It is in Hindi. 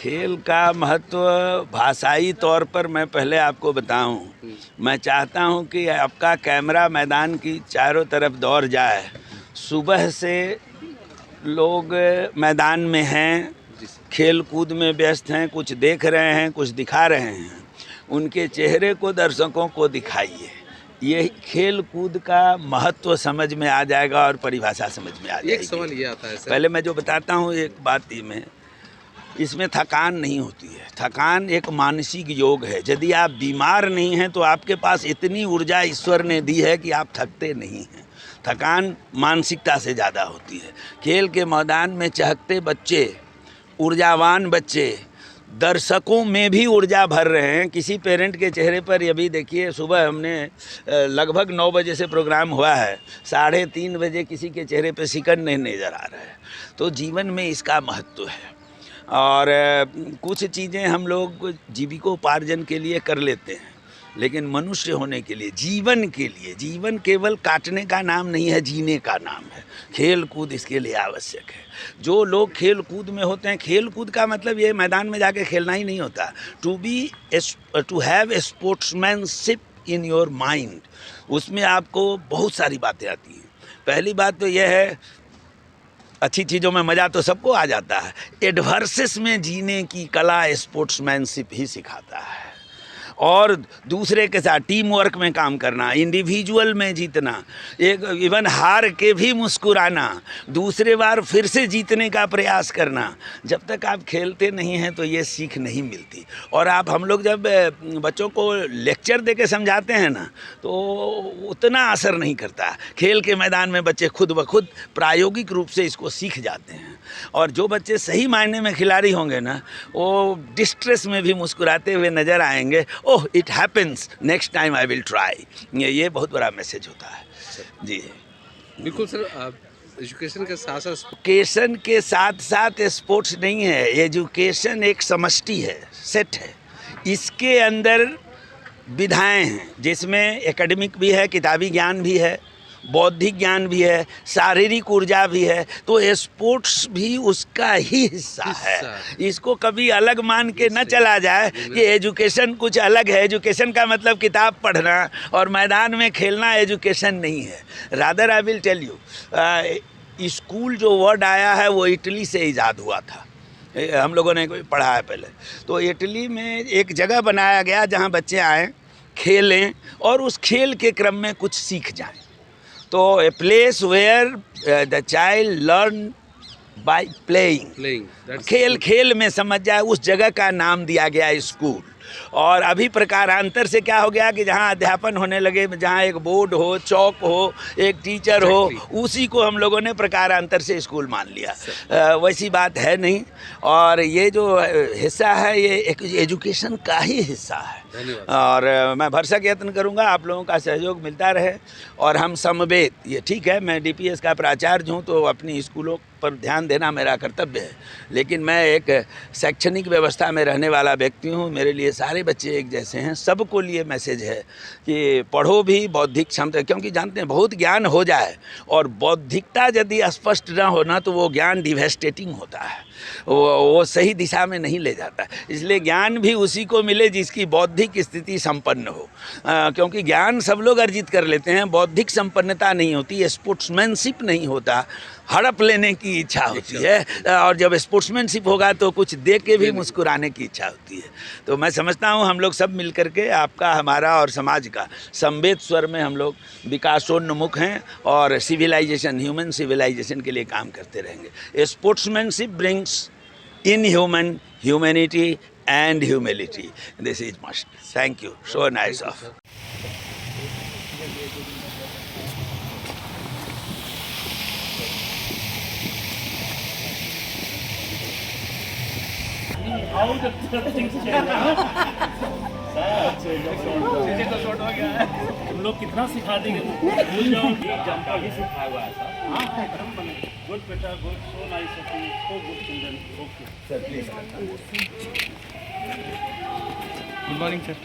खेल का महत्व भाषाई तौर पर मैं पहले आपको बताऊं। मैं चाहता हूं कि आपका कैमरा मैदान की चारों तरफ दौड़ जाए। सुबह से लोग मैदान में हैं, खेल कूद में व्यस्त हैं, कुछ देख रहे हैं, कुछ दिखा रहे हैं। उनके चेहरे को दर्शकों को दिखाइए। ये खेल कूद का महत्व समझ में आ जाएगा और परिभाषा समझ में आ जाएगी। एक सवाल ये आता है सर, पहले मैं जो बताता हूँ एक बात में, इसमें थकान नहीं होती है। थकान एक मानसिक योग है। यदि आप बीमार नहीं हैं तो आपके पास इतनी ऊर्जा ईश्वर ने दी है कि आप थकते नहीं हैं। थकान मानसिकता से ज़्यादा होती है। खेल के मैदान में चहकते बच्चे, ऊर्जावान बच्चे, दर्शकों में भी ऊर्जा भर रहे हैं। किसी पेरेंट के चेहरे पर ये भी देखिए, सुबह हमने लगभग 9 बजे से प्रोग्राम हुआ है, 3:30 बजे किसी के चेहरे पर शिकन नहीं नज़र आ रहा है। तो जीवन में इसका महत्व है। और कुछ चीज़ें हम लोग जीविकोपार्जन के लिए कर लेते हैं, लेकिन मनुष्य होने के लिए, जीवन के लिए, जीवन केवल काटने का नाम नहीं है, जीने का नाम है। खेल कूद इसके लिए आवश्यक है। जो लोग खेल कूद में होते हैं, खेल कूद का मतलब ये मैदान में जाके खेलना ही नहीं होता। To have a sportsmanship in your mind, उसमें आपको बहुत सारी बातें आती हैं। पहली बात तो यह है, अच्छी चीज़ों में मज़ा तो सबको आ जाता है। एडवर्सिस में जीने की कला स्पोर्ट्समैनशिप ही सिखाता है। और दूसरे के साथ टीम वर्क में काम करना, इंडिविजुअल में जीतना, एक इवन हार के भी मुस्कुराना, दूसरे बार फिर से जीतने का प्रयास करना। जब तक आप खेलते नहीं हैं तो ये सीख नहीं मिलती। और आप, हम लोग जब बच्चों को लेक्चर दे के समझाते हैं ना, तो उतना असर नहीं करता। खेल के मैदान में बच्चे खुद ब खुद प्रायोगिक रूप से इसको सीख जाते हैं। और जो बच्चे सही मायने में खिलाड़ी होंगे ना, वो डिस्ट्रेस में भी मुस्कुराते हुए नज़र आएंगे। Oh, it happens, next time I will try. ये बहुत बड़ा मैसेज होता है जी। बिल्कुल सर। एजुकेशन के साथ साथ स्पोर्ट्स नहीं है। एजुकेशन एक समष्टि है, सेट है। इसके अंदर विधाएं हैं, जिसमें एकेडमिक भी है, किताबी ज्ञान भी है, बौद्धिक ज्ञान भी है, शारीरिक ऊर्जा भी है। तो स्पोर्ट्स भी उसका ही हिस्सा है। इसको कभी अलग मान के न चला जाए कि एजुकेशन कुछ अलग है। एजुकेशन का मतलब किताब पढ़ना और मैदान में खेलना एजुकेशन नहीं है। Rather I will tell you, school जो वर्ड आया है वो इटली से ईजाद हुआ था। हम लोगों ने पढ़ा है पहले। तो इटली में एक जगह बनाया गया जहाँ बच्चे आएँ, खेलें और उस खेल के क्रम में कुछ सीख जाएं। तो a place where the child learn by playing, खेल में समझ जाए, उस जगह का नाम दिया गया स्कूल। और अभी प्रकारांतर से क्या हो गया कि जहाँ अध्यापन होने लगे, जहाँ एक बोर्ड हो, चौक हो, एक टीचर हो, उसी को हम लोगों ने प्रकारांतर से स्कूल मान लिया। वैसी बात है नहीं। और ये जो हिस्सा है ये एक एजुकेशन का ही हिस्सा है। और मैं भरसक यत्न करूंगा आप लोगों का सहयोग मिलता रहे और हम समवेत, ये ठीक है, मैं डीपीएस का प्राचार्य हूँ तो अपनी स्कूलों पर ध्यान देना मेरा कर्तव्य है, लेकिन मैं एक शैक्षणिक व्यवस्था में रहने वाला व्यक्ति हूँ। मेरे लिए सारे बच्चे एक जैसे हैं। सबको लिए मैसेज है कि पढ़ो भी, बौद्धिक क्षमता, क्योंकि जानते हैं बहुत ज्ञान हो जाए और बौद्धिकता यदि स्पष्ट न होना तो वो ज्ञान डिवेस्टेटिंग होता है, वो सही दिशा में नहीं ले जाता। इसलिए ज्ञान भी उसी को मिले जिसकी बौद्धिक स्थिति संपन्न हो, क्योंकि ज्ञान सब लोग अर्जित कर लेते हैं, बौद्धिक संपन्नता नहीं होती, स्पोर्ट्समैनशिप नहीं होता, हड़प लेने की इच्छा होती है। और जब स्पोर्ट्समैनशिप होगा तो कुछ देख के भी मुस्कुराने की इच्छा होती है। तो मैं समझता हूँ हम लोग सब मिल करके, आपका, हमारा और समाज का समवेत स्वर में हम लोग विकासोन्मुख हैं और सिविलाइजेशन, ह्यूमन सिविलाइजेशन के लिए काम करते रहेंगे। Sportsmanship brings in humanity and humility. This is must. Thank you. So nice of. How the things change? तुम लोग कितना सिखा देंगे, भूल जाओगे। जंपा भी सिखाया हुआ है सर। हाँ, गुड बेटा, good, so nice of you, so good children. Okay sir, please. Good morning sir.